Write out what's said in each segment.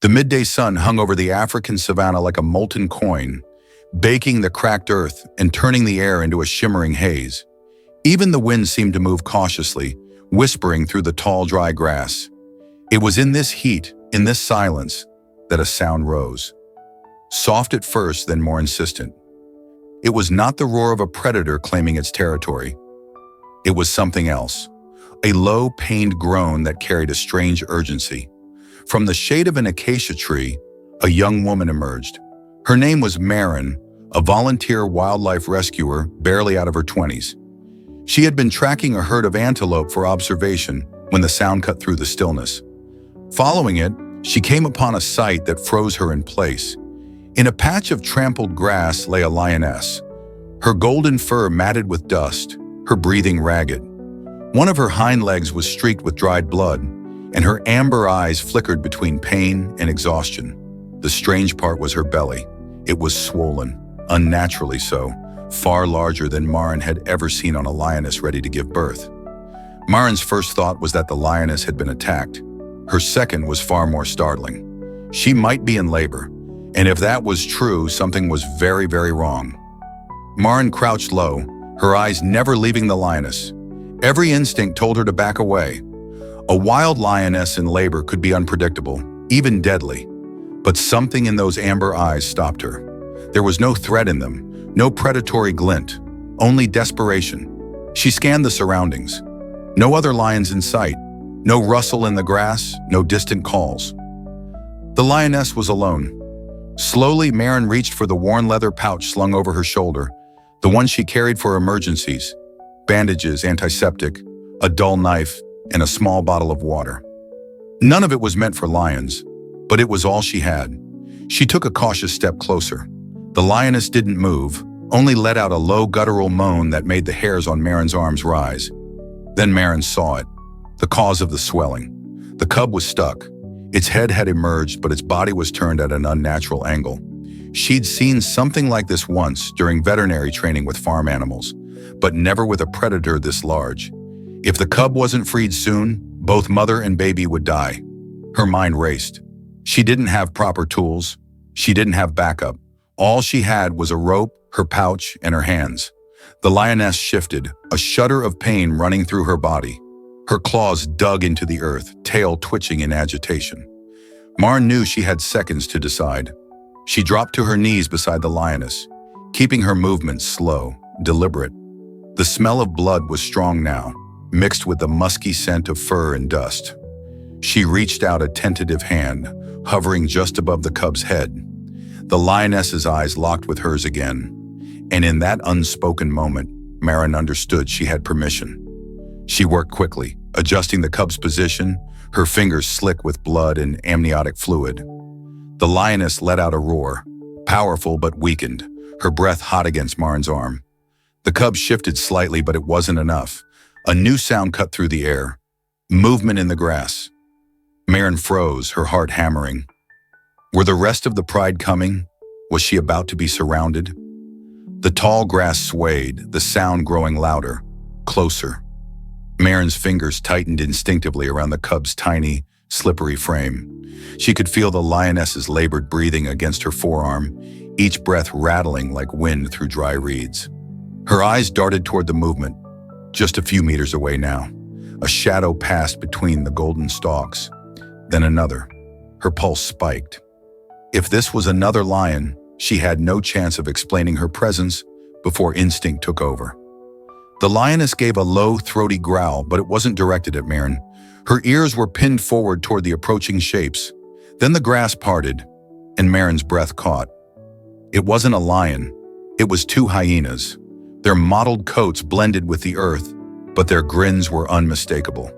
The midday sun hung over the African savannah like a molten coin, baking the cracked earth and turning the air into a shimmering haze. Even the wind seemed to move cautiously, whispering through the tall, dry grass. It was in this heat, in this silence, that a sound rose. Soft at first, then more insistent. It was not the roar of a predator claiming its territory. It was something else. A low, pained groan that carried a strange urgency. From the shade of an acacia tree, a young woman emerged. Her name was Marin, a volunteer wildlife rescuer barely out of her 20s. She had been tracking a herd of antelope for observation when the sound cut through the stillness. Following it, she came upon a sight that froze her in place. In a patch of trampled grass lay a lioness, her golden fur matted with dust, her breathing ragged. One of her hind legs was streaked with dried blood, and her amber eyes flickered between pain and exhaustion. The strange part was her belly. It was swollen, unnaturally so, far larger than Marin had ever seen on a lioness ready to give birth. Marin's first thought was that the lioness had been attacked. Her second was far more startling. She might be in labor, and if that was true, something was very, very wrong. Marin crouched low, her eyes never leaving the lioness. Every instinct told her to back away. A wild lioness in labor could be unpredictable, even deadly. But something in those amber eyes stopped her. There was no threat in them, no predatory glint, only desperation. She scanned the surroundings. No other lions in sight, no rustle in the grass, no distant calls. The lioness was alone. Slowly, Marin reached for the worn leather pouch slung over her shoulder, the one she carried for emergencies: bandages, antiseptic, a dull knife, and a small bottle of water. None of it was meant for lions, but it was all she had. She took a cautious step closer. The lioness didn't move, only let out a low guttural moan that made the hairs on Marin's arms rise. Then Marin saw it, the cause of the swelling. The cub was stuck. Its head had emerged, but its body was turned at an unnatural angle. She'd seen something like this once during veterinary training with farm animals, but never with a predator this large. If the cub wasn't freed soon, both mother and baby would die. Her mind raced. She didn't have proper tools. She didn't have backup. All she had was a rope, her pouch, and her hands. The lioness shifted, a shudder of pain running through her body. Her claws dug into the earth, tail twitching in agitation. Marin knew she had seconds to decide. She dropped to her knees beside the lioness, keeping her movements slow, deliberate. The smell of blood was strong now, mixed with the musky scent of fur and dust. She reached out a tentative hand, hovering just above the cub's head. The lioness's eyes locked with hers again, and in that unspoken moment, Marin understood she had permission. She worked quickly, adjusting the cub's position, her fingers slick with blood and amniotic fluid. The lioness let out a roar, powerful but weakened, her breath hot against Marin's arm. The cub shifted slightly, but it wasn't enough. A new sound cut through the air. Movement in the grass. Marin froze, her heart hammering. Were the rest of the pride coming? Was she about to be surrounded? The tall grass swayed, the sound growing louder, closer. Marin's fingers tightened instinctively around the cub's tiny, slippery frame. She could feel the lioness's labored breathing against her forearm, each breath rattling like wind through dry reeds. Her eyes darted toward the movement, just a few meters away now. A shadow passed between the golden stalks, then another. Her pulse spiked. If this was another lion, she had no chance of explaining her presence before instinct took over. The lioness gave a low, throaty growl, but it wasn't directed at Marin. Her ears were pinned forward toward the approaching shapes. Then the grass parted, and Marin's breath caught. It wasn't a lion. It was two hyenas. Their mottled coats blended with the earth, but their grins were unmistakable.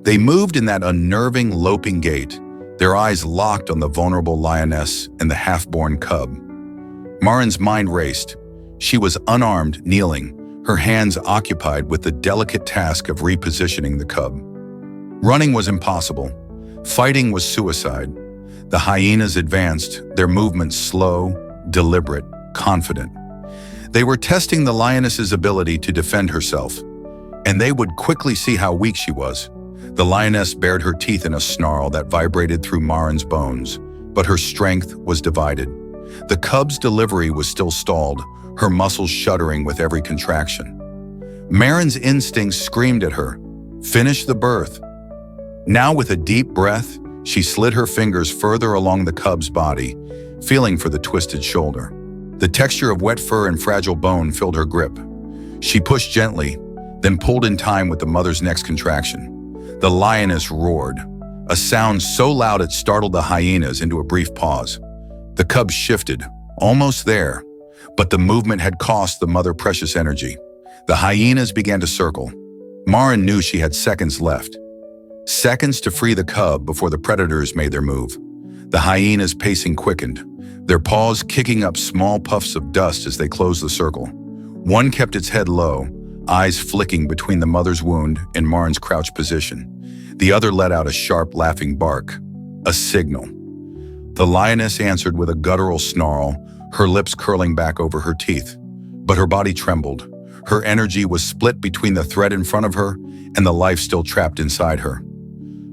They moved in that unnerving, loping gait, their eyes locked on the vulnerable lioness and the half-born cub. Marin's mind raced. She was unarmed, kneeling, her hands occupied with the delicate task of repositioning the cub. Running was impossible. Fighting was suicide. The hyenas advanced, their movements slow, deliberate, confident. They were testing the lioness's ability to defend herself, and they would quickly see how weak she was. The lioness bared her teeth in a snarl that vibrated through Marin's bones, but her strength was divided. The cub's delivery was still stalled, her muscles shuddering with every contraction. Marin's instincts screamed at her, "Finish the birth." Now, with a deep breath, she slid her fingers further along the cub's body, feeling for the twisted shoulder. The texture of wet fur and fragile bone filled her grip. She pushed gently, then pulled in time with the mother's next contraction. The lioness roared, a sound so loud it startled the hyenas into a brief pause. The cub shifted, almost there, but the movement had cost the mother precious energy. The hyenas began to circle. Marin knew she had seconds left. Seconds to free the cub before the predators made their move. The hyenas' pacing quickened, their paws kicking up small puffs of dust as they closed the circle. One kept its head low, eyes flicking between the mother's wound and Marin's crouched position. The other let out a sharp, laughing bark, a signal. The lioness answered with a guttural snarl, her lips curling back over her teeth. But her body trembled. Her energy was split between the threat in front of her and the life still trapped inside her.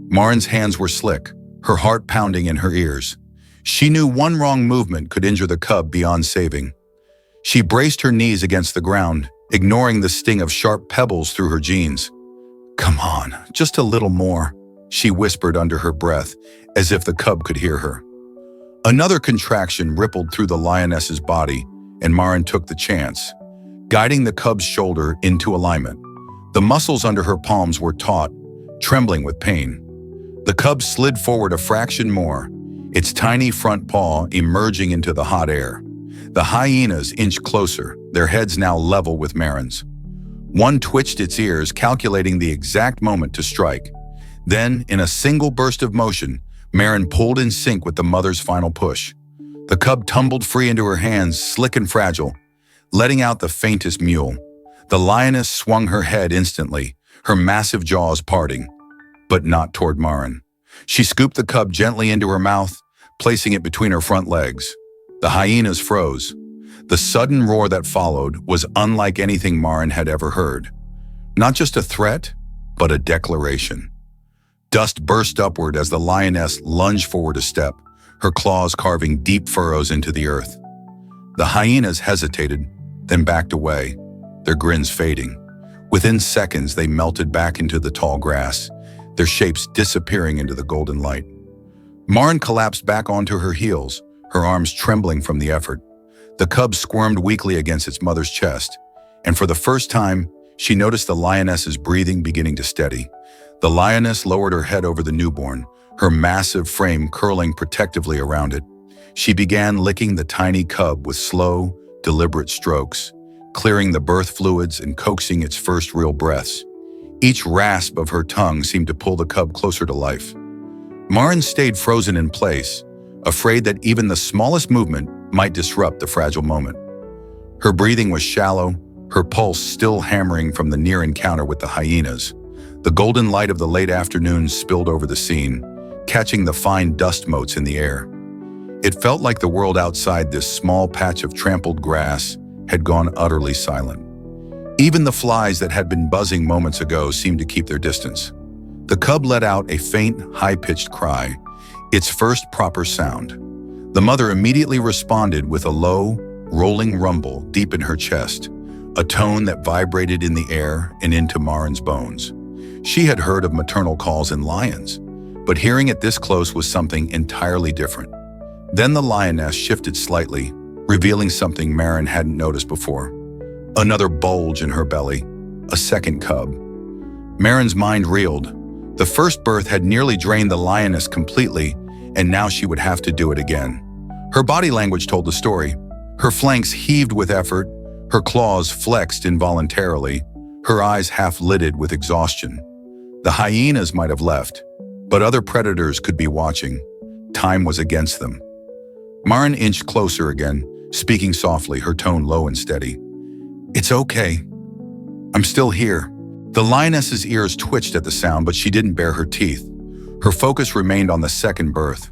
Marin's hands were slick, her heart pounding in her ears. She knew one wrong movement could injure the cub beyond saving. She braced her knees against the ground, ignoring the sting of sharp pebbles through her jeans. "Come on, just a little more," she whispered under her breath, as if the cub could hear her. Another contraction rippled through the lioness's body, and Marin took the chance, guiding the cub's shoulder into alignment. The muscles under her palms were taut, trembling with pain. The cub slid forward a fraction more, its tiny front paw emerging into the hot air. The hyenas inched closer, their heads now level with Marin's. One twitched its ears, calculating the exact moment to strike. Then, in a single burst of motion, Marin pulled in sync with the mother's final push. The cub tumbled free into her hands, slick and fragile, letting out the faintest mewl. The lioness swung her head instantly, her massive jaws parting, but not toward Marin. She scooped the cub gently into her mouth, placing it between her front legs. The hyenas froze. The sudden roar that followed was unlike anything Marin had ever heard. Not just a threat, but a declaration. Dust burst upward as the lioness lunged forward a step, her claws carving deep furrows into the earth. The hyenas hesitated, then backed away, their grins fading. Within seconds, they melted back into the tall grass, their shapes disappearing into the golden light. Marin collapsed back onto her heels, her arms trembling from the effort. The cub squirmed weakly against its mother's chest, and for the first time, she noticed the lioness's breathing beginning to steady. The lioness lowered her head over the newborn, her massive frame curling protectively around it. She began licking the tiny cub with slow, deliberate strokes, clearing the birth fluids and coaxing its first real breaths. Each rasp of her tongue seemed to pull the cub closer to life. Marin stayed frozen in place, afraid that even the smallest movement might disrupt the fragile moment. Her breathing was shallow, her pulse still hammering from the near encounter with the hyenas. The golden light of the late afternoon spilled over the scene, catching the fine dust motes in the air. It felt like the world outside this small patch of trampled grass had gone utterly silent. Even the flies that had been buzzing moments ago seemed to keep their distance. The cub let out a faint, high-pitched cry, its first proper sound. The mother immediately responded with a low, rolling rumble deep in her chest, a tone that vibrated in the air and into Marin's bones. She had heard of maternal calls in lions, but hearing it this close was something entirely different. Then the lioness shifted slightly, revealing something Marin hadn't noticed before. Another bulge in her belly, a second cub. Marin's mind reeled. The first birth had nearly drained the lioness completely, and now she would have to do it again. Her body language told the story. Her flanks heaved with effort, her claws flexed involuntarily, her eyes half-lidded with exhaustion. The hyenas might have left, but other predators could be watching. Time was against them. Marin inched closer again, speaking softly, her tone low and steady. "It's okay. I'm still here." The lioness's ears twitched at the sound, but she didn't bare her teeth. Her focus remained on the second birth.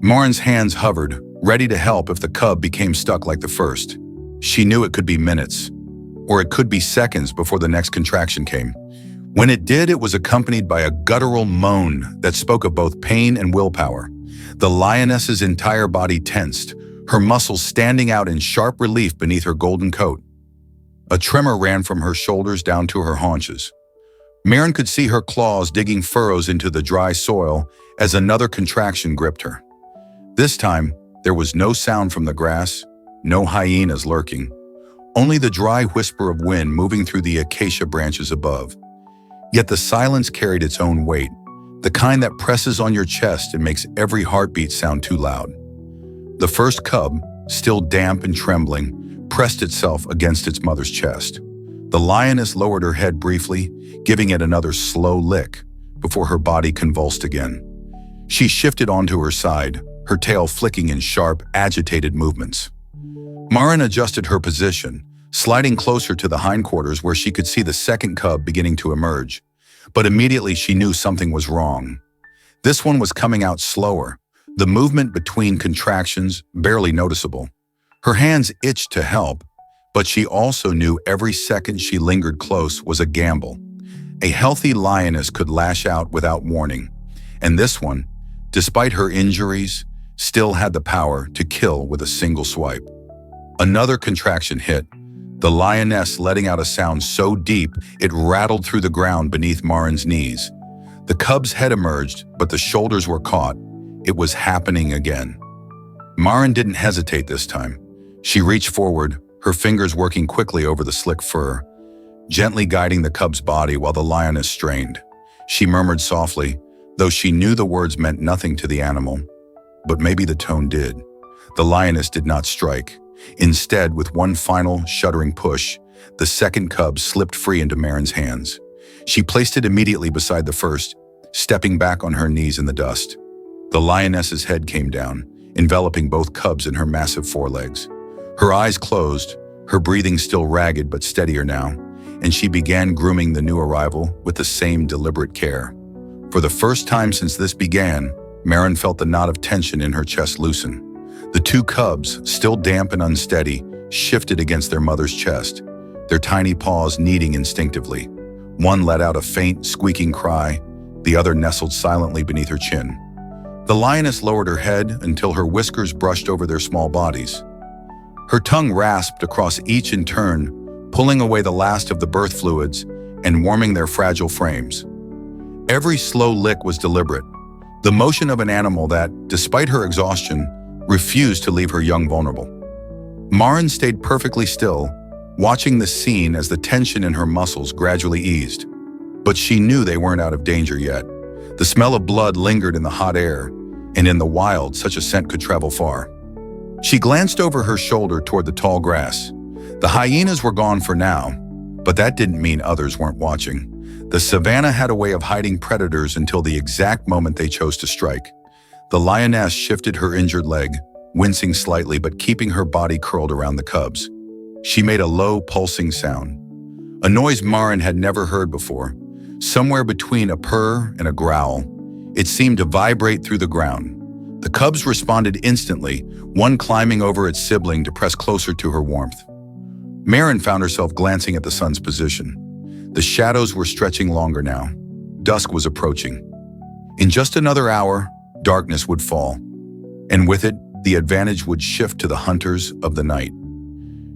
Marin's hands hovered, ready to help if the cub became stuck like the first. She knew it could be minutes, or it could be seconds before the next contraction came. When it did, it was accompanied by a guttural moan that spoke of both pain and willpower. The lioness's entire body tensed, her muscles standing out in sharp relief beneath her golden coat. A tremor ran from her shoulders down to her haunches. Maren could see her claws digging furrows into the dry soil as another contraction gripped her. This time, there was no sound from the grass, no hyenas lurking, only the dry whisper of wind moving through the acacia branches above. Yet the silence carried its own weight, the kind that presses on your chest and makes every heartbeat sound too loud. The first cub, still damp and trembling, pressed itself against its mother's chest. The lioness lowered her head briefly, giving it another slow lick, before her body convulsed again. She shifted onto her side, her tail flicking in sharp, agitated movements. Maren adjusted her position, sliding closer to the hindquarters where she could see the second cub beginning to emerge. But immediately she knew something was wrong. This one was coming out slower, the movement between contractions barely noticeable. Her hands itched to help, but she also knew every second she lingered close was a gamble. A healthy lioness could lash out without warning, and this one, despite her injuries, still had the power to kill with a single swipe. Another contraction hit, the lioness letting out a sound so deep it rattled through the ground beneath Maren's knees. The cub's head emerged, but the shoulders were caught. It was happening again. Maren didn't hesitate this time. She reached forward, her fingers working quickly over the slick fur, gently guiding the cub's body while the lioness strained. She murmured softly, though she knew the words meant nothing to the animal. But maybe the tone did. The lioness did not strike. Instead, with one final, shuddering push, the second cub slipped free into Maren's hands. She placed it immediately beside the first, stepping back on her knees in the dust. The lioness's head came down, enveloping both cubs in her massive forelegs. Her eyes closed, her breathing still ragged but steadier now, and she began grooming the new arrival with the same deliberate care. For the first time since this began, Maren felt the knot of tension in her chest loosen. The two cubs, still damp and unsteady, shifted against their mother's chest, their tiny paws kneading instinctively. One let out a faint, squeaking cry, the other nestled silently beneath her chin. The lioness lowered her head until her whiskers brushed over their small bodies. Her tongue rasped across each in turn, pulling away the last of the birth fluids and warming their fragile frames. Every slow lick was deliberate, the motion of an animal that, despite her exhaustion, refused to leave her young vulnerable. Maren stayed perfectly still, watching the scene as the tension in her muscles gradually eased. But she knew they weren't out of danger yet. The smell of blood lingered in the hot air, and in the wild, such a scent could travel far. She glanced over her shoulder toward the tall grass. The hyenas were gone for now, but that didn't mean others weren't watching. The savannah had a way of hiding predators until the exact moment they chose to strike. The lioness shifted her injured leg, wincing slightly but keeping her body curled around the cubs. She made a low, pulsing sound, a noise Maren had never heard before. Somewhere between a purr and a growl, it seemed to vibrate through the ground. The cubs responded instantly, one climbing over its sibling to press closer to her warmth. Maren found herself glancing at the sun's position. The shadows were stretching longer now. Dusk was approaching. In just another hour, darkness would fall, and with it, the advantage would shift to the hunters of the night.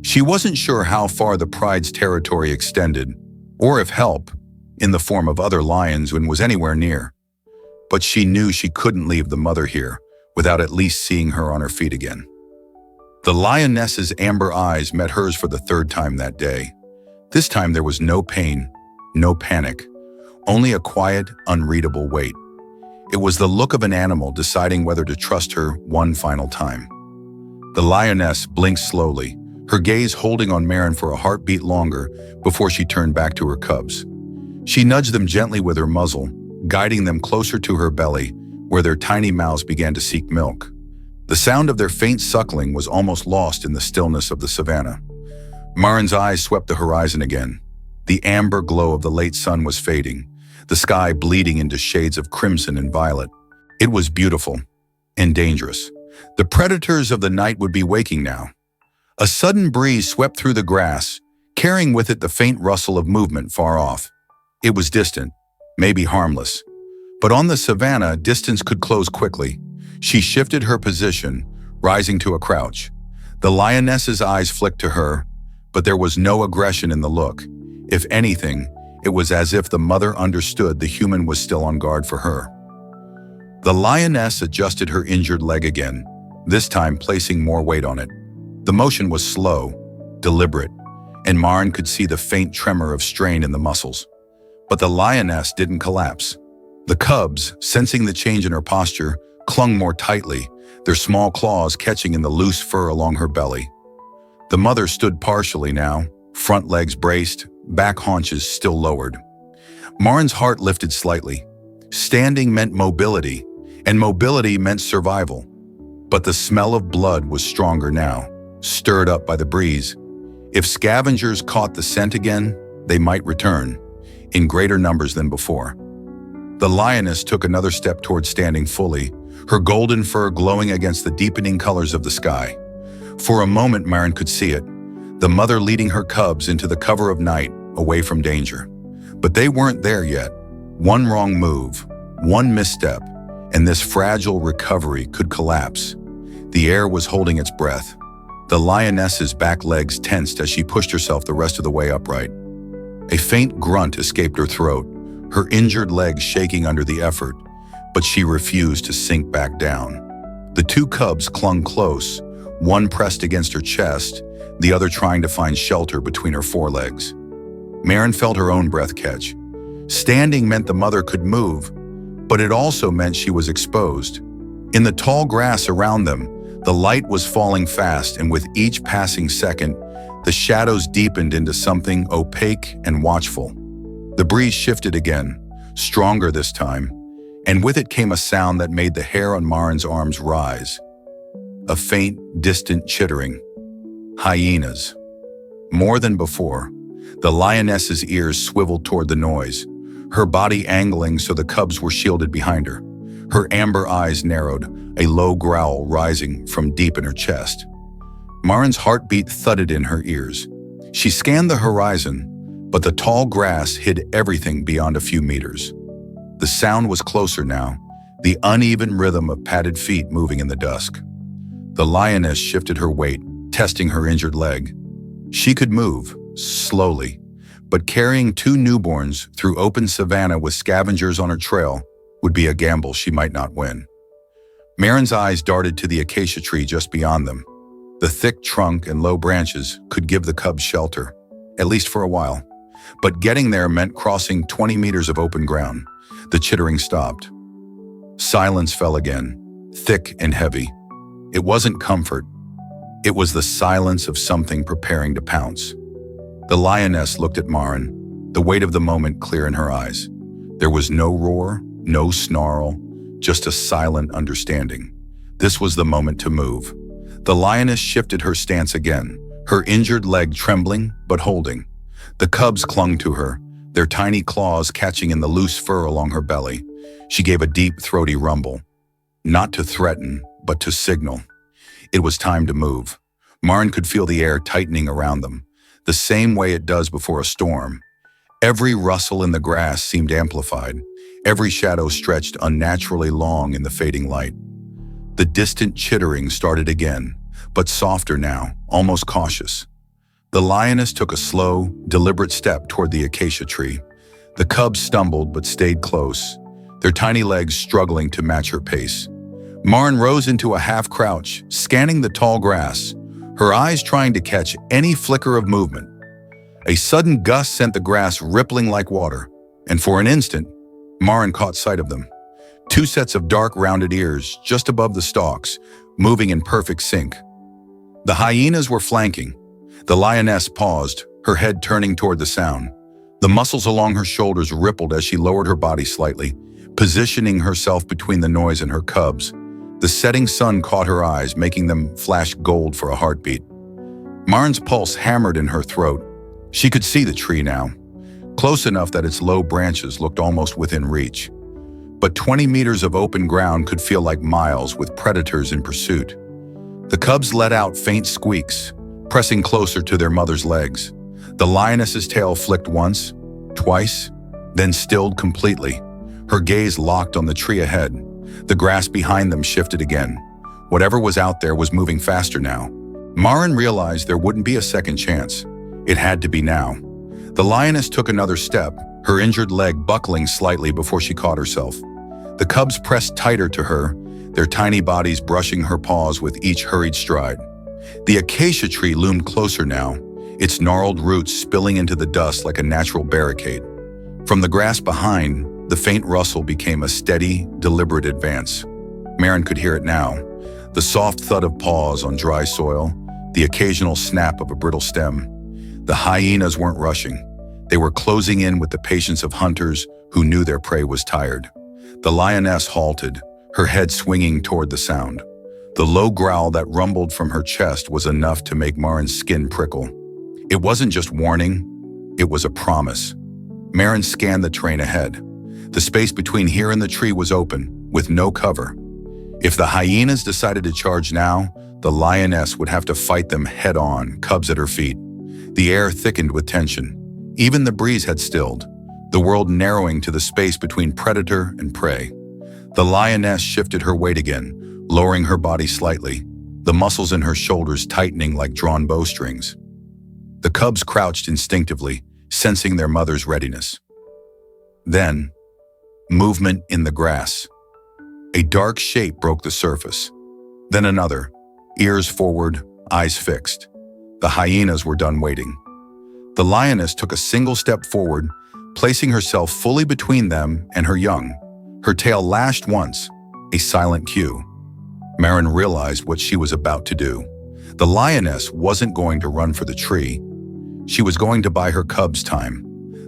She wasn't sure how far the pride's territory extended, or if help, in the form of other lions, was anywhere near. But she knew she couldn't leave the mother here without at least seeing her on her feet again. The lioness's amber eyes met hers for the third time that day. This time there was no pain, no panic, only a quiet, unreadable wait. It was the look of an animal deciding whether to trust her one final time. The lioness blinked slowly, her gaze holding on Maren for a heartbeat longer before she turned back to her cubs. She nudged them gently with her muzzle, guiding them closer to her belly, where their tiny mouths began to seek milk. The sound of their faint suckling was almost lost in the stillness of the savannah. Maren's eyes swept the horizon again. The amber glow of the late sun was fading, the sky bleeding into shades of crimson and violet. It was beautiful and dangerous. The predators of the night would be waking now. A sudden breeze swept through the grass, carrying with it the faint rustle of movement far off. It was distant, maybe harmless. But on the savannah, distance could close quickly. She shifted her position, rising to a crouch. The lioness's eyes flicked to her, but there was no aggression in the look. If anything, it was as if the mother understood the human was still on guard for her. The lioness adjusted her injured leg again, this time placing more weight on it. The motion was slow, deliberate, and Maren could see the faint tremor of strain in the muscles. But the lioness didn't collapse. The cubs, sensing the change in her posture, clung more tightly, their small claws catching in the loose fur along her belly. The mother stood partially now, front legs braced, back haunches still lowered. Maren's heart lifted slightly. Standing meant mobility, and mobility meant survival. But the smell of blood was stronger now, stirred up by the breeze. If scavengers caught the scent again, they might return, in greater numbers than before. The lioness took another step toward standing fully, her golden fur glowing against the deepening colors of the sky. For a moment, Maren could see it, the mother leading her cubs into the cover of night, away from danger. But they weren't there yet. One wrong move, one misstep, and this fragile recovery could collapse. The air was holding its breath. The lioness's back legs tensed as she pushed herself the rest of the way upright. A faint grunt escaped her throat, her injured legs shaking under the effort, but she refused to sink back down. The two cubs clung close, one pressed against her chest, the other trying to find shelter between her forelegs. Maren felt her own breath catch. Standing meant the mother could move, but it also meant she was exposed. In the tall grass around them, the light was falling fast, and with each passing second, the shadows deepened into something opaque and watchful. The breeze shifted again, stronger this time, and with it came a sound that made the hair on Maren's arms rise. A faint, distant chittering. Hyenas. More than before, the lioness's ears swiveled toward the noise, her body angling so the cubs were shielded behind her. Her amber eyes narrowed, a low growl rising from deep in her chest. Maren's heartbeat thudded in her ears. She scanned the horizon, but the tall grass hid everything beyond a few meters. The sound was closer now, the uneven rhythm of padded feet moving in the dusk. The lioness shifted her weight, testing her injured leg. She could move, slowly, but carrying two newborns through open savannah with scavengers on her trail would be a gamble she might not win. Maren's eyes darted to the acacia tree just beyond them. The thick trunk and low branches could give the cubs shelter, at least for a while. But getting there meant crossing 20 meters of open ground. The chittering stopped. Silence fell again, thick and heavy. It wasn't comfort. It was the silence of something preparing to pounce. The lioness looked at Maren, the weight of the moment clear in her eyes. There was no roar, no snarl, just a silent understanding. This was the moment to move. The lioness shifted her stance again, her injured leg trembling but holding. The cubs clung to her, their tiny claws catching in the loose fur along her belly. She gave a deep, throaty rumble. Not to threaten, but to signal. It was time to move. Maren could feel the air tightening around them, the same way it does before a storm. Every rustle in the grass seemed amplified, every shadow stretched unnaturally long in the fading light. The distant chittering started again, but softer now, almost cautious. The lioness took a slow, deliberate step toward the acacia tree. The cubs stumbled but stayed close, their tiny legs struggling to match her pace. Maren rose into a half-crouch, scanning the tall grass, her eyes trying to catch any flicker of movement. A sudden gust sent the grass rippling like water, and for an instant, Maren caught sight of them. Two sets of dark, rounded ears just above the stalks, moving in perfect sync. The hyenas were flanking. The lioness paused, her head turning toward the sound. The muscles along her shoulders rippled as she lowered her body slightly, positioning herself between the noise and her cubs. The setting sun caught her eyes, making them flash gold for a heartbeat. Maren's pulse hammered in her throat. She could see the tree now, close enough that its low branches looked almost within reach. But 20 meters of open ground could feel like miles with predators in pursuit. The cubs let out faint squeaks, pressing closer to their mother's legs. The lioness's tail flicked once, twice, then stilled completely, her gaze locked on the tree ahead. The grass behind them shifted again. Whatever was out there was moving faster now. Maren realized there wouldn't be a second chance. It had to be now. The lioness took another step, her injured leg buckling slightly before she caught herself. The cubs pressed tighter to her, their tiny bodies brushing her paws with each hurried stride. The acacia tree loomed closer now, its gnarled roots spilling into the dust like a natural barricade. From the grass behind, the faint rustle became a steady, deliberate advance. Maren could hear it now, the soft thud of paws on dry soil, the occasional snap of a brittle stem. The hyenas weren't rushing. They were closing in with the patience of hunters who knew their prey was tired. The lioness halted, her head swinging toward the sound. The low growl that rumbled from her chest was enough to make Maren's skin prickle. It wasn't just warning, it was a promise. Maren scanned the terrain ahead. The space between here and the tree was open, with no cover. If the hyenas decided to charge now, the lioness would have to fight them head-on, cubs at her feet. The air thickened with tension. Even the breeze had stilled, the world narrowing to the space between predator and prey. The lioness shifted her weight again, lowering her body slightly, the muscles in her shoulders tightening like drawn bowstrings. The cubs crouched instinctively, sensing their mother's readiness. Then, movement in the grass. A dark shape broke the surface. Then another, ears forward, eyes fixed. The hyenas were done waiting. The lioness took a single step forward, placing herself fully between them and her young. Her tail lashed once, a silent cue. Maren realized what she was about to do. The lioness wasn't going to run for the tree. She was going to buy her cubs time.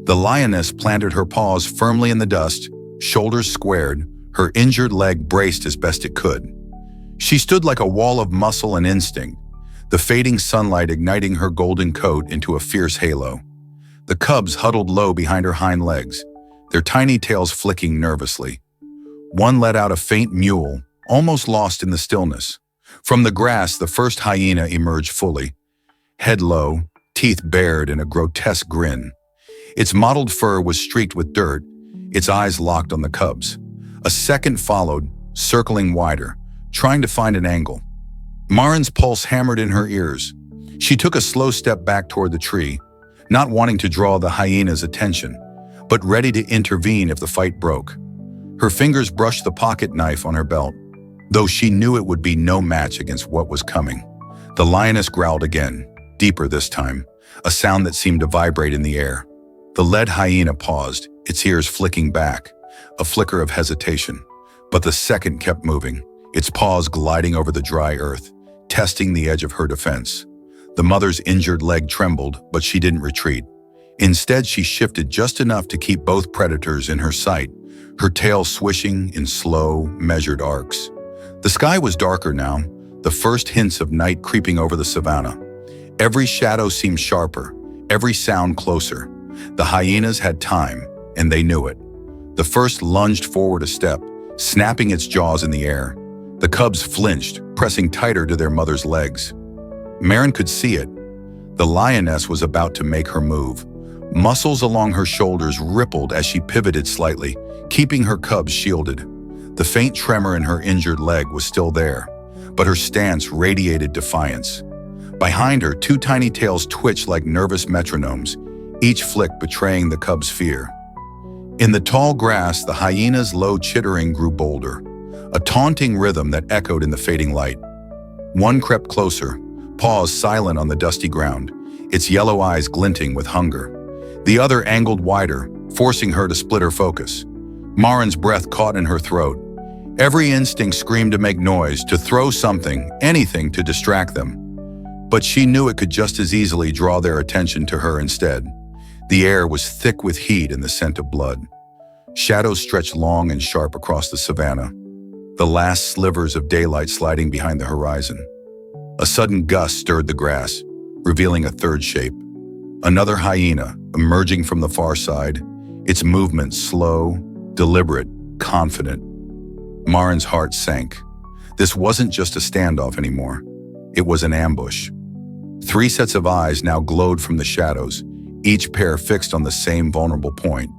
The lioness planted her paws firmly in the dust, shoulders squared, her injured leg braced as best it could. She stood like a wall of muscle and instinct, the fading sunlight igniting her golden coat into a fierce halo. The cubs huddled low behind her hind legs, their tiny tails flicking nervously. One let out a faint mewl, almost lost in the stillness. From the grass, the first hyena emerged fully. Head low, teeth bared in a grotesque grin. Its mottled fur was streaked with dirt, its eyes locked on the cubs. A second followed, circling wider, trying to find an angle. Maren's pulse hammered in her ears. She took a slow step back toward the tree, not wanting to draw the hyena's attention, but ready to intervene if the fight broke. Her fingers brushed the pocket knife on her belt, though she knew it would be no match against what was coming. The lioness growled again, deeper this time, a sound that seemed to vibrate in the air. The lead hyena paused, its ears flicking back, a flicker of hesitation. But the second kept moving, its paws gliding over the dry earth, testing the edge of her defense. The mother's injured leg trembled, but she didn't retreat. Instead, she shifted just enough to keep both predators in her sight, her tail swishing in slow, measured arcs. The sky was darker now, the first hints of night creeping over the savannah. Every shadow seemed sharper, every sound closer. The hyenas had time, and they knew it. The first lunged forward a step, snapping its jaws in the air. The cubs flinched, pressing tighter to their mother's legs. Maren could see it. The lioness was about to make her move. Muscles along her shoulders rippled as she pivoted slightly, keeping her cubs shielded. The faint tremor in her injured leg was still there, but her stance radiated defiance. Behind her, two tiny tails twitched like nervous metronomes, each flick betraying the cubs' fear. In the tall grass, the hyena's low chittering grew bolder, a taunting rhythm that echoed in the fading light. One crept closer, paws silent on the dusty ground, its yellow eyes glinting with hunger. The other angled wider, forcing her to split her focus. Maren's breath caught in her throat. Every instinct screamed to make noise, to throw something, anything to distract them. But she knew it could just as easily draw their attention to her instead. The air was thick with heat and the scent of blood. Shadows stretched long and sharp across the savannah, the last slivers of daylight sliding behind the horizon. A sudden gust stirred the grass, revealing a third shape. Another hyena, emerging from the far side, its movements slow, deliberate, confident. Maren's heart sank. This wasn't just a standoff anymore. It was an ambush. 3 sets of eyes now glowed from the shadows, each pair fixed on the same vulnerable point.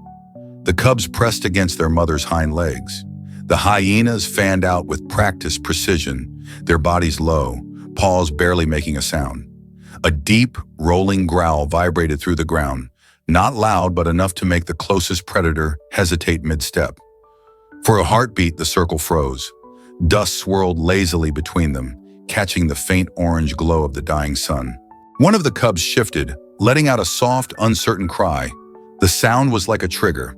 The cubs pressed against their mother's hind legs. The hyenas fanned out with practiced precision, their bodies low, paws barely making a sound. A deep, rolling growl vibrated through the ground, not loud but enough to make the closest predator hesitate mid-step. For a heartbeat, the circle froze. Dust swirled lazily between them, catching the faint orange glow of the dying sun. One of the cubs shifted, letting out a soft, uncertain cry. The sound was like a trigger.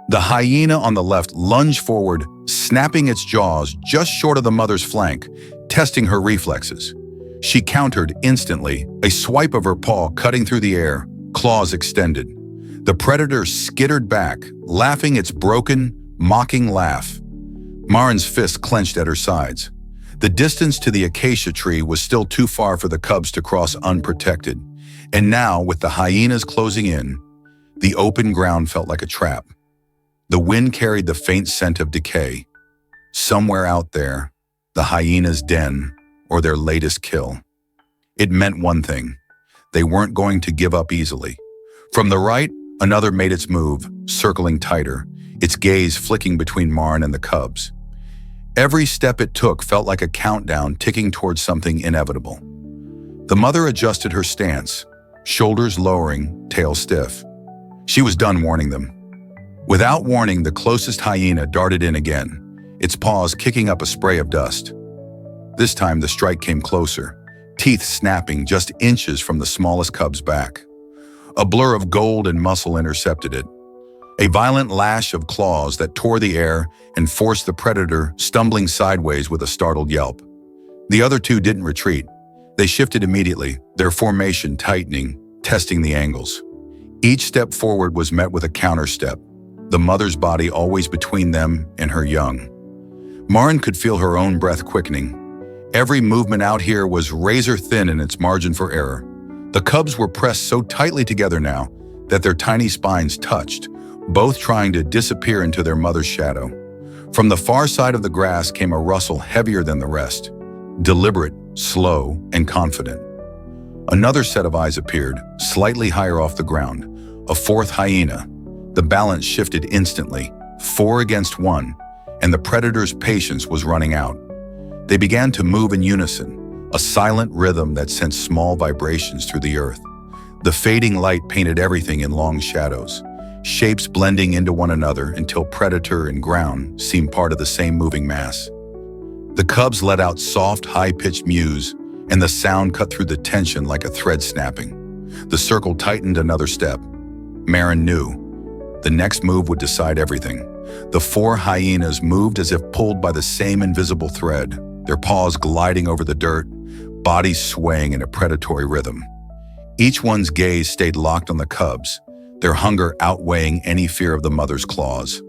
The hyena on the left lunged forward, snapping its jaws just short of the mother's flank, testing her reflexes. She countered instantly, a swipe of her paw cutting through the air, claws extended. The predator skittered back, laughing its broken, mocking laugh. Marin's fist clenched at her sides. The distance to the acacia tree was still too far for the cubs to cross unprotected, and now, with the hyenas closing in, the open ground felt like a trap. The wind carried the faint scent of decay. Somewhere out there, the hyena's den, or their latest kill. It meant one thing: they weren't going to give up easily. From the right, another made its move, circling tighter, its gaze flicking between Marin and the cubs. Every step it took felt like a countdown ticking towards something inevitable. The mother adjusted her stance, shoulders lowering, tail stiff. She was done warning them. Without warning, the closest hyena darted in again, its paws kicking up a spray of dust. This time the strike came closer, teeth snapping just inches from the smallest cub's back. A blur of gold and muscle intercepted it. A violent lash of claws that tore the air and forced the predator stumbling sideways with a startled yelp. The other two didn't retreat. They shifted immediately, their formation tightening, testing the angles. Each step forward was met with a counter-step, the mother's body always between them and her young. Marin could feel her own breath quickening. Every movement out here was razor-thin in its margin for error. The cubs were pressed so tightly together now that their tiny spines touched, both trying to disappear into their mother's shadow. From the far side of the grass came a rustle heavier than the rest, deliberate, slow, and confident. Another set of eyes appeared, slightly higher off the ground, a fourth hyena. The balance shifted instantly, 4 against 1, and the predator's patience was running out. They began to move in unison, a silent rhythm that sent small vibrations through the earth. The fading light painted everything in long shadows, shapes blending into one another until predator and ground seemed part of the same moving mass. The cubs let out soft, high-pitched mews, and the sound cut through the tension like a thread snapping. The circle tightened another step. Marin knew. The next move would decide everything. The 4 hyenas moved as if pulled by the same invisible thread, their paws gliding over the dirt, bodies swaying in a predatory rhythm. Each one's gaze stayed locked on the cubs, their hunger outweighing any fear of the mother's claws.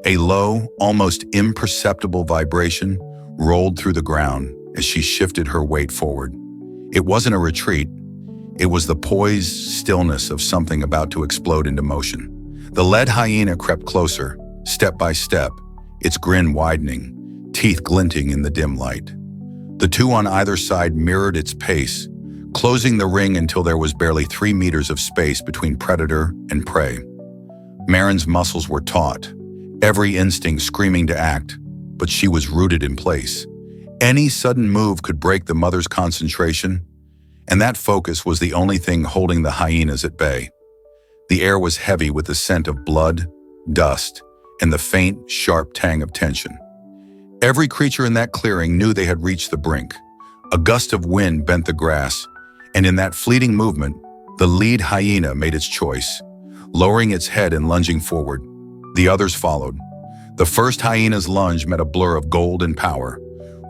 A low, almost imperceptible vibration rolled through the ground as she shifted her weight forward. It wasn't a retreat. It was the poised stillness of something about to explode into motion. The lead hyena crept closer, step by step, its grin widening, teeth glinting in the dim light. The two on either side mirrored its pace, closing the ring until there was barely 3 meters of space between predator and prey. Marin's muscles were taut, every instinct screaming to act, but she was rooted in place. Any sudden move could break the mother's concentration, and that focus was the only thing holding the hyenas at bay. The air was heavy with the scent of blood, dust, and the faint, sharp tang of tension. Every creature in that clearing knew they had reached the brink. A gust of wind bent the grass, and in that fleeting movement, the lead hyena made its choice, lowering its head and lunging forward. The others followed. The first hyena's lunge met a blur of gold and power.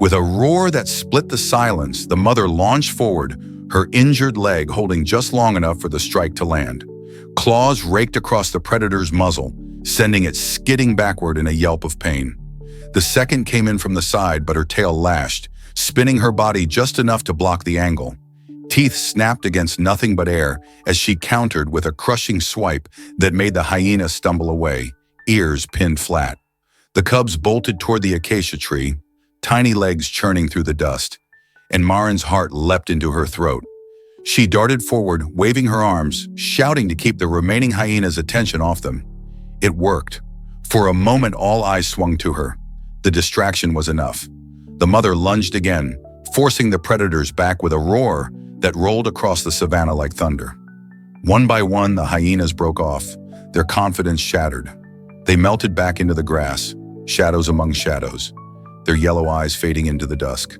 With a roar that split the silence, the mother launched forward, her injured leg holding just long enough for the strike to land. Claws raked across the predator's muzzle, sending it skidding backward in a yelp of pain. The second came in from the side, but her tail lashed, spinning her body just enough to block the angle. Teeth snapped against nothing but air as she countered with a crushing swipe that made the hyena stumble away, ears pinned flat. The cubs bolted toward the acacia tree, tiny legs churning through the dust, and Marin's heart leapt into her throat. She darted forward, waving her arms, shouting to keep the remaining hyena's attention off them. It worked. For a moment, all eyes swung to her. The distraction was enough. The mother lunged again, forcing the predators back with a roar that rolled across the savannah like thunder. One by one, the hyenas broke off, their confidence shattered. They melted back into the grass, shadows among shadows, their yellow eyes fading into the dusk.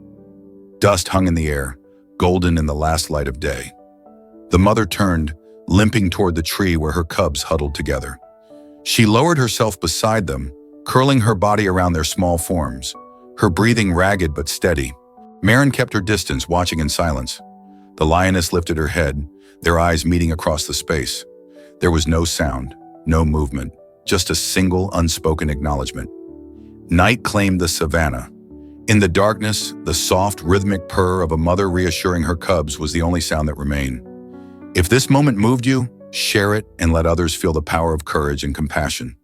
Dust hung in the air, golden in the last light of day. The mother turned, limping toward the tree where her cubs huddled together. She lowered herself beside them, curling her body around their small forms, her breathing ragged but steady. Maren kept her distance, watching in silence. The lioness lifted her head, their eyes meeting across the space. There was no sound, no movement, just a single unspoken acknowledgement. Night claimed the savannah. In the darkness, the soft, rhythmic purr of a mother reassuring her cubs was the only sound that remained. If this moment moved you, share it and let others feel the power of courage and compassion.